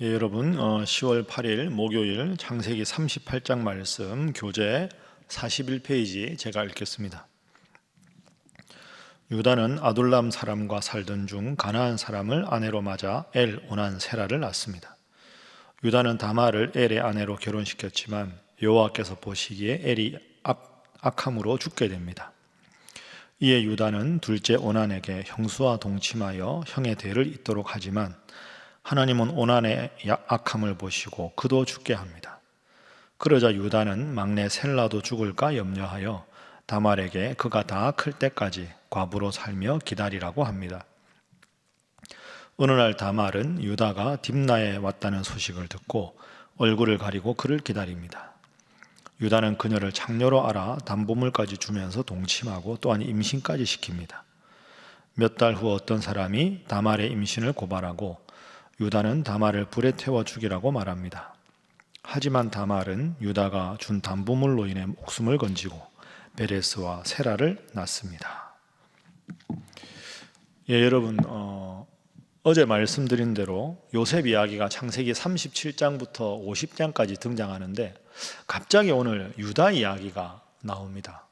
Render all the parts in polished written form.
여러분 10월 8일 목요일 창세기 38장 말씀 교재 41페이지 제가 읽겠습니다. 유다는 아둘람 사람과 살던 중 가나안 사람을 아내로 맞아 엘 오난 세라를 낳습니다. 유다는 다말을 엘의 아내로 결혼시켰지만 여호와께서 보시기에 엘이 악함으로 죽게 됩니다. 이에 유다는 둘째 오난에게 형수와 동침하여 형의 대를 잇도록 하지만 하나님은 오난의 악함을 보시고 그도 죽게 합니다. 그러자 유다는 막내 셀라도 죽을까 염려하여 다말에게 그가 다 클 때까지 과부로 살며 기다리라고 합니다. 어느 날 다말은 유다가 딥나에 왔다는 소식을 듣고 얼굴을 가리고 그를 기다립니다. 유다는 그녀를 창녀로 알아 담보물까지 주면서 동침하고 또한 임신까지 시킵니다. 몇 달 후 어떤 사람이 다말의 임신을 고발하고 유다는 다말을 불에 태워 죽이라고 말합니다. 하지만 다말은 유다가 준 담보물로 인해 목숨을 건지고 베레스와 세라를 낳습니다. 여러분 어제 말씀드린 대로 요셉 이야기가 창세기 37장부터 50장까지 등장하는데 갑자기 오늘 유다 이야기가 나옵니다.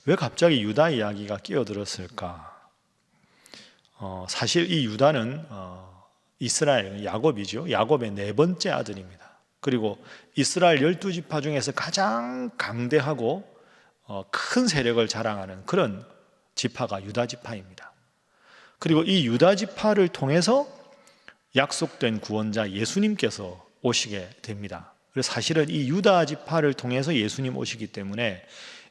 왜 갑자기 유다 이야기가 끼어들었을까? 사실 이 유다는 이스라엘, 야곱이죠. 야곱의 네 번째 아들입니다. 그리고 이스라엘 12지파 중에서 가장 강대하고 큰 세력을 자랑하는 그런 지파가 유다 지파입니다. 그리고 이 유다 지파를 통해서 약속된 구원자 예수님께서 오시게 됩니다. 그래서 사실은 이 유다 지파를 통해서 예수님 오시기 때문에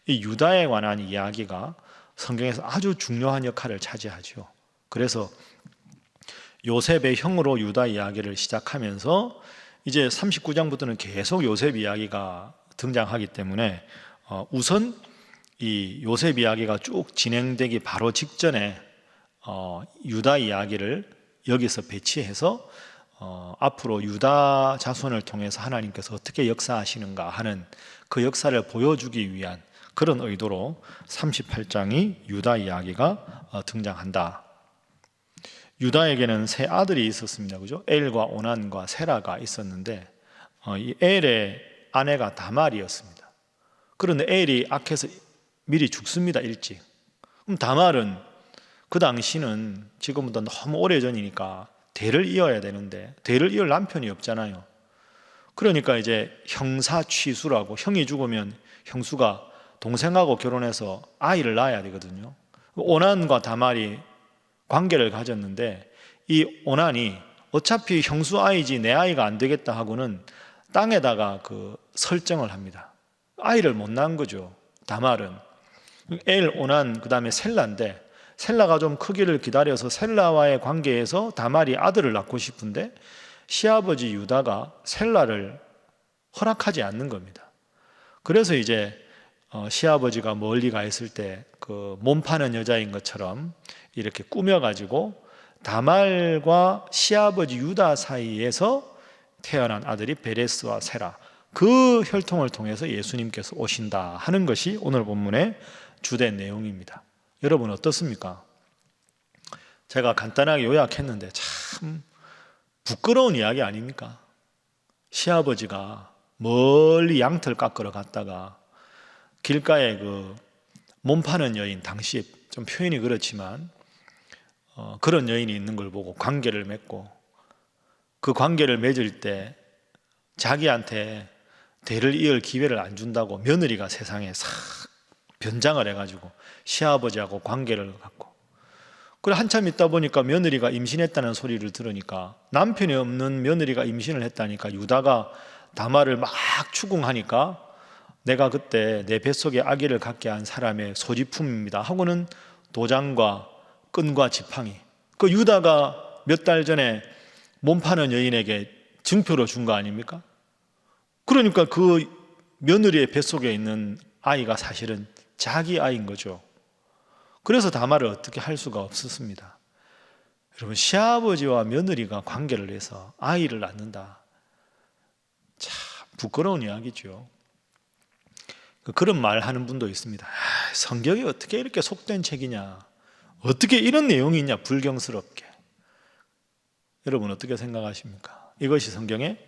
이 유다에 관한 이야기가 성경에서 아주 중요한 역할을 차지하죠. 그래서 요셉의 형으로 유다 이야기를 시작하면서 이제 39장부터는 계속 요셉 이야기가 등장하기 때문에 우선 이 요셉 이야기가 쭉 진행되기 바로 직전에 유다 이야기를 여기서 배치해서 앞으로 유다 자손을 통해서 하나님께서 어떻게 역사하시는가 하는 그 역사를 보여주기 위한 그런 의도로 38장이 유다 이야기가 등장한다. 유다에게는 세 아들이 있었습니다. 그죠? 엘과 오난과 세라가 있었는데 이 엘의 아내가 다말이었습니다. 그런데 엘이 악해서 미리 죽습니다. 일찍. 그럼 다말은 그 당시는 지금보다 너무 오래전이니까 대를 이어야 되는데 대를 이을 남편이 없잖아요. 그러니까 이제 형사 취수라고 형이 죽으면 형수가 동생하고 결혼해서 아이를 낳아야 되거든요. 오난과 다말이 관계를 가졌는데 이 오난이 어차피 형수 아이지 내 아이가 안 되겠다 하고는 땅에다가 그 설정을 합니다. 아이를 못 낳은 거죠. 다말은 엘, 오난, 그 다음에 셀라인데 셀라가 좀 크기를 기다려서 셀라와의 관계에서 다말이 아들을 낳고 싶은데 시아버지 유다가 셀라를 허락하지 않는 겁니다. 그래서 이제 시아버지가 멀리 가 있을 때 그 몸 파는 여자인 것처럼 이렇게 꾸며가지고 다말과 시아버지 유다 사이에서 태어난 아들이 베레스와 세라, 그 혈통을 통해서 예수님께서 오신다 하는 것이 오늘 본문의 주된 내용입니다. 여러분 어떻습니까? 제가 간단하게 요약했는데 참 부끄러운 이야기 아닙니까? 시아버지가 멀리 양털 깎으러 갔다가 길가에 그 몸 파는 여인, 당시 좀 표현이 그렇지만 그런 여인이 있는 걸 보고 관계를 맺고 그 관계를 맺을 때 자기한테 대를 이을 기회를 안 준다고 며느리가 세상에 싹 변장을 해가지고 시아버지하고 관계를 갖고, 그래 한참 있다 보니까 며느리가 임신했다는 소리를 들으니까 남편이 없는 며느리가 임신을 했다니까 유다가 다말을 막 추궁하니까 내가 그때 내 뱃속에 아기를 갖게 한 사람의 소지품입니다 하고는 도장과 끈과 지팡이, 그 유다가 몇 달 전에 몸 파는 여인에게 증표로 준 거 아닙니까? 그러니까 그 며느리의 뱃속에 있는 아이가 사실은 자기 아이인 거죠. 그래서 다말을 어떻게 할 수가 없었습니다. 여러분, 시아버지와 며느리가 관계를 해서 아이를 낳는다, 참 부끄러운 이야기죠. 그런 말 하는 분도 있습니다. 성경이 어떻게 이렇게 속된 책이냐, 어떻게 이런 내용이 있냐, 불경스럽게. 여러분 어떻게 생각하십니까? 이것이 성경의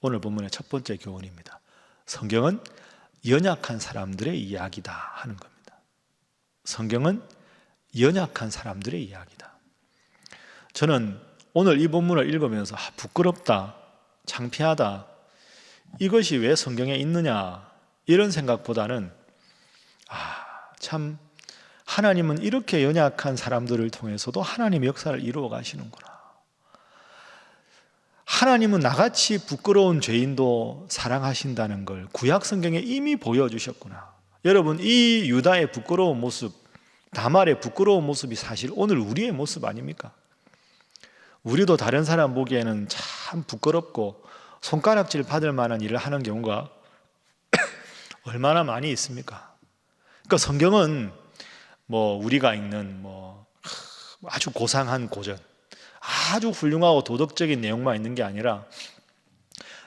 오늘 본문의 첫 번째 교훈입니다. 성경은 연약한 사람들의 이야기다 하는 겁니다. 성경은 연약한 사람들의 이야기다. 저는 오늘 이 본문을 읽으면서 부끄럽다, 창피하다, 이것이 왜 성경에 있느냐 이런 생각보다는 참 하나님은 이렇게 연약한 사람들을 통해서도 하나님의 역사를 이루어 가시는구나. 하나님은 나같이 부끄러운 죄인도 사랑하신다는 걸 구약 성경에 이미 보여주셨구나. 여러분, 이 유다의 부끄러운 모습, 다말의 부끄러운 모습이 사실 오늘 우리의 모습 아닙니까? 우리도 다른 사람 보기에는 참 부끄럽고 손가락질 받을 만한 일을 하는 경우가 얼마나 많이 있습니까? 그러니까 성경은 우리가 읽는 아주 고상한 고전, 아주 훌륭하고 도덕적인 내용만 있는 게 아니라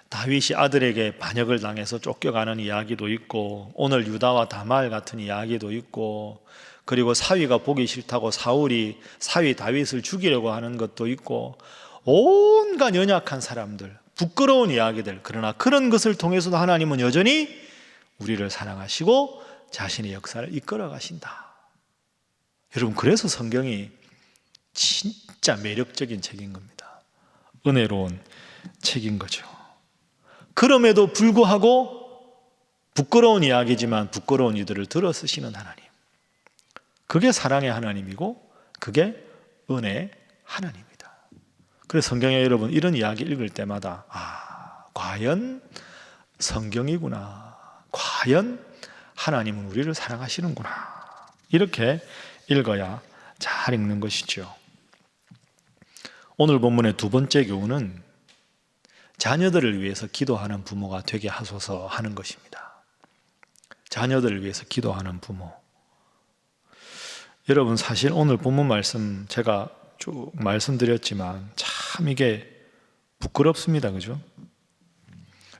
다윗이 아들에게 반역을 당해서 쫓겨가는 이야기도 있고, 오늘 유다와 다말 같은 이야기도 있고, 그리고 사위가 보기 싫다고 사울이 사위 다윗을 죽이려고 하는 것도 있고, 온갖 연약한 사람들, 부끄러운 이야기들, 그러나 그런 것을 통해서도 하나님은 여전히 우리를 사랑하시고 자신의 역사를 이끌어 가신다. 여러분, 그래서 성경이 진짜 매력적인 책인 겁니다. 은혜로운 책인 거죠. 그럼에도 불구하고 부끄러운 이야기지만 부끄러운 이들을 들어 쓰시는 하나님, 그게 사랑의 하나님이고 그게 은혜의 하나님입니다. 그래서 성경에 여러분 이런 이야기 읽을 때마다 과연 성경이구나, 과연 하나님은 우리를 사랑하시는구나, 이렇게 읽어야 잘 읽는 것이죠. 오늘 본문의 두 번째 교훈은 자녀들을 위해서 기도하는 부모가 되게 하소서 하는 것입니다. 자녀들을 위해서 기도하는 부모. 여러분, 사실 오늘 본문 말씀 제가 쭉 말씀드렸지만 참 이게 부끄럽습니다. 그죠?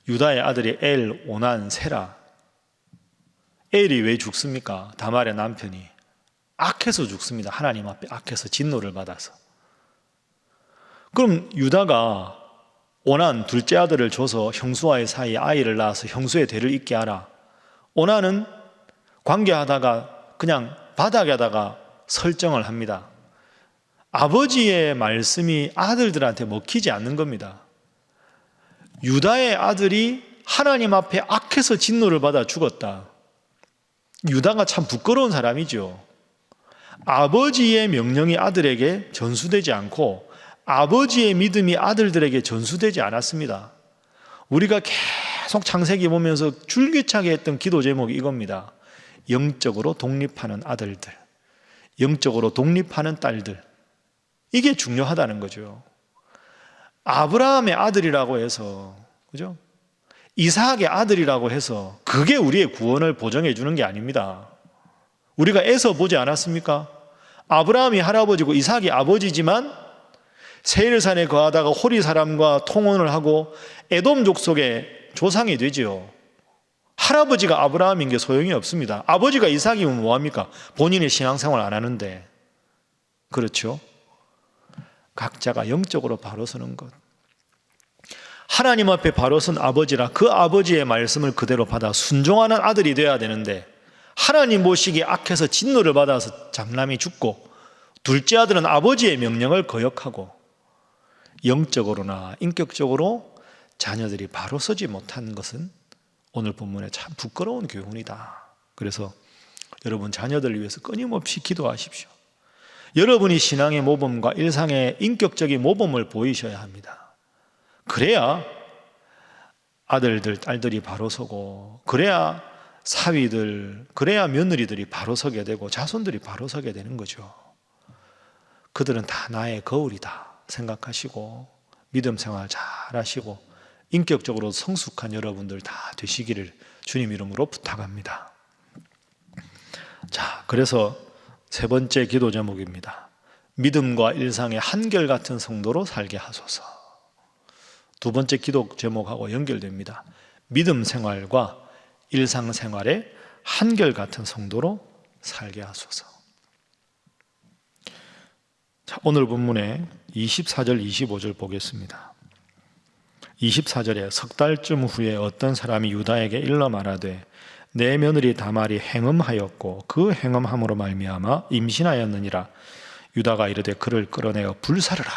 유다의 아들이 엘, 오난, 세라. 엘이 왜 죽습니까? 다말의 남편이 악해서 죽습니다. 하나님 앞에 악해서 진노를 받아서. 그럼 유다가 오난 둘째 아들을 줘서 형수와의 사이에 아이를 낳아서 형수의 대를 잇게 하라. 오난은 관계하다가 그냥 바닥에다가 설정을 합니다. 아버지의 말씀이 아들들한테 먹히지 않는 겁니다. 유다의 아들이 하나님 앞에 악해서 진노를 받아 죽었다. 유다가 참 부끄러운 사람이죠. 아버지의 명령이 아들에게 전수되지 않고 아버지의 믿음이 아들들에게 전수되지 않았습니다. 우리가 계속 창세기 보면서 줄기차게 했던 기도 제목이 이겁니다. 영적으로 독립하는 아들들, 영적으로 독립하는 딸들. 이게 중요하다는 거죠. 아브라함의 아들이라고 해서, 그죠? 이삭의 아들이라고 해서 그게 우리의 구원을 보정해 주는 게 아닙니다. 우리가 애서 보지 않았습니까? 아브라함이 할아버지고 이삭이 아버지지만 세일산에 거하다가 호리 사람과 통혼을 하고 에돔 족속의 조상이 되지요. 할아버지가 아브라함인 게 소용이 없습니다. 아버지가 이삭이면 뭐합니까? 본인의 신앙생활 안 하는데. 그렇죠? 각자가 영적으로 바로 서는 것. 하나님 앞에 바로 선 아버지라 그 아버지의 말씀을 그대로 받아 순종하는 아들이 되어야 되는데, 하나님 보시기에 악해서 진노를 받아서 장남이 죽고 둘째 아들은 아버지의 명령을 거역하고 영적으로나 인격적으로 자녀들이 바로 서지 못한 것은 오늘 본문에 참 부끄러운 교훈이다. 그래서 여러분, 자녀들을 위해서 끊임없이 기도하십시오. 여러분이 신앙의 모범과 일상의 인격적인 모범을 보이셔야 합니다. 그래야 아들들, 딸들이 바로 서고, 그래야 사위들, 그래야 며느리들이 바로 서게 되고 자손들이 바로 서게 되는 거죠. 그들은 다 나의 거울이다 생각하시고 믿음 생활 잘 하시고 인격적으로 성숙한 여러분들 다 되시기를 주님 이름으로 부탁합니다. 자, 그래서 세 번째 기도 제목입니다. 믿음과 일상의 한결같은 성도로 살게 하소서. 두 번째 기도 제목하고 연결됩니다. 믿음 생활과 일상생활의 한결같은 성도로 살게 하소서. 자, 오늘 본문의 24절 25절 보겠습니다. 24절에 석 달쯤 후에 어떤 사람이 유다에게 일러 말하되 내 며느리 다말이 행음하였고 그 행음함으로 말미암아 임신하였느니라. 유다가 이르되 그를 끌어내어 불사르라.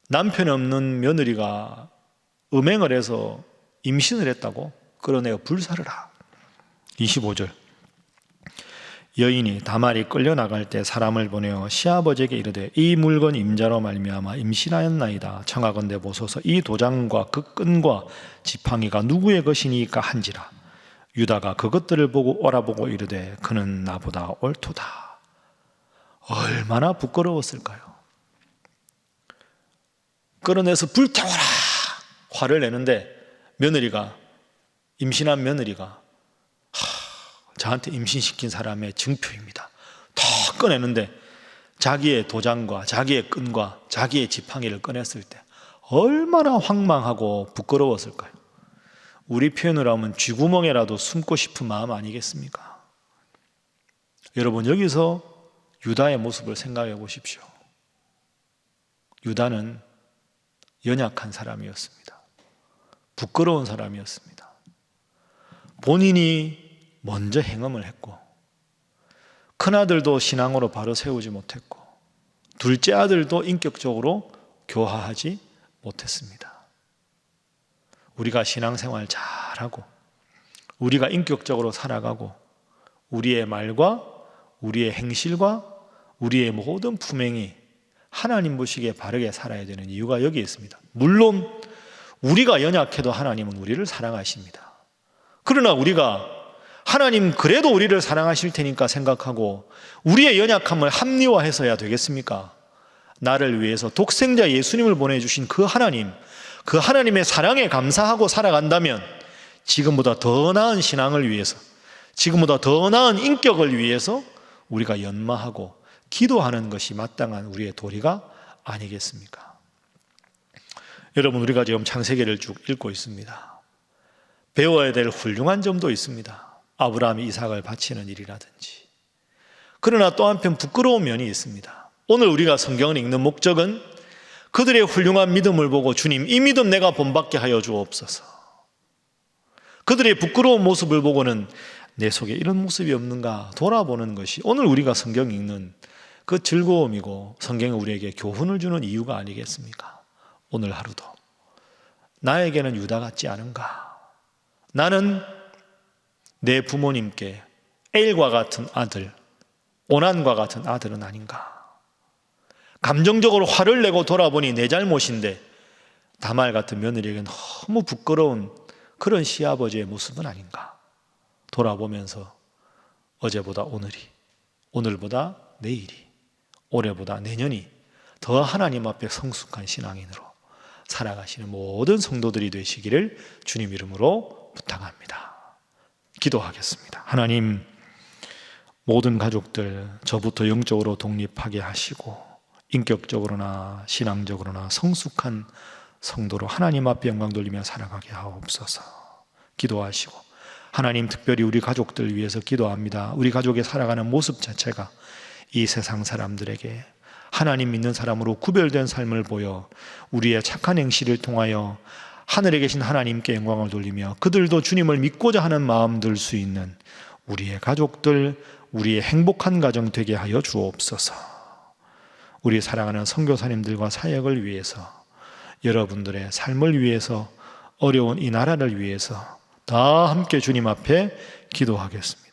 남편 없는 며느리가 음행을 해서 임신을 했다고? 끌어내어 불사르라. 25절 여인이 다말이 끌려나갈 때 사람을 보내어 시아버지에게 이르되 이 물건 임자로 말미암아 임신하였나이다. 청하건대 보소서 이 도장과 그 끈과 지팡이가 누구의 것이니까 한지라. 유다가 그것들을 보고 오라보고 이르되 그는 나보다 옳도다. 얼마나 부끄러웠을까요? 끌어내서 불태워라 화를 내는데 며느리가, 임신한 며느리가 저한테 임신시킨 사람의 증표입니다. 더 꺼내는데 자기의 도장과 자기의 끈과 자기의 지팡이를 꺼냈을 때 얼마나 황망하고 부끄러웠을까요? 우리 표현으로 하면 쥐구멍에라도 숨고 싶은 마음 아니겠습니까? 여러분 여기서 유다의 모습을 생각해 보십시오. 유다는 연약한 사람이었습니다. 부끄러운 사람이었습니다. 본인이 먼저 행음을 했고 큰아들도 신앙으로 바로 세우지 못했고 둘째 아들도 인격적으로 교화하지 못했습니다. 우리가 신앙생활 잘하고 우리가 인격적으로 살아가고 우리의 말과 우리의 행실과 우리의 모든 품행이 하나님 보시기에 바르게 살아야 되는 이유가 여기에 있습니다. 물론 우리가 연약해도 하나님은 우리를 사랑하십니다. 그러나 우리가 하나님 그래도 우리를 사랑하실 테니까 생각하고 우리의 연약함을 합리화해서야 되겠습니까? 나를 위해서 독생자 예수님을 보내주신 그 하나님, 그 하나님의 사랑에 감사하고 살아간다면 지금보다 더 나은 신앙을 위해서, 지금보다 더 나은 인격을 위해서 우리가 연마하고 기도하는 것이 마땅한 우리의 도리가 아니겠습니까? 여러분 우리가 지금 창세기를 쭉 읽고 있습니다. 배워야 될 훌륭한 점도 있습니다. 아브라함이 이삭을 바치는 일이라든지. 그러나 또 한편 부끄러운 면이 있습니다. 오늘 우리가 성경을 읽는 목적은 그들의 훌륭한 믿음을 보고 주님 이 믿음 내가 본받게 하여 주옵소서. 그들의 부끄러운 모습을 보고는 내 속에 이런 모습이 없는가 돌아보는 것이 오늘 우리가 성경 읽는 그 즐거움이고 성경이 우리에게 교훈을 주는 이유가 아니겠습니까? 오늘 하루도 나에게는 유다 같지 않은가? 나는 내 부모님께 엘과 같은 아들, 오난과 같은 아들은 아닌가? 감정적으로 화를 내고 돌아보니 내 잘못인데 다말 같은 며느리에게 너무 부끄러운 그런 시아버지의 모습은 아닌가? 돌아보면서 어제보다 오늘이, 오늘보다 내일이, 올해보다 내년이 더 하나님 앞에 성숙한 신앙인으로 살아가시는 모든 성도들이 되시기를 주님 이름으로 부탁합니다. 기도하겠습니다. 하나님, 모든 가족들 저부터 영적으로 독립하게 하시고 인격적으로나 신앙적으로나 성숙한 성도로 하나님 앞에 영광 돌리며 살아가게 하옵소서. 기도하시고 하나님 특별히 우리 가족들 위해서 기도합니다. 우리 가족의 살아가는 모습 자체가 이 세상 사람들에게 하나님 믿는 사람으로 구별된 삶을 보여 우리의 착한 행실을 통하여 하늘에 계신 하나님께 영광을 돌리며 그들도 주님을 믿고자 하는 마음 들 수 있는 우리의 가족들, 우리의 행복한 가정 되게 하여 주옵소서. 우리 사랑하는 선교사님들과 사역을 위해서, 여러분들의 삶을 위해서, 어려운 이 나라를 위해서 다 함께 주님 앞에 기도하겠습니다.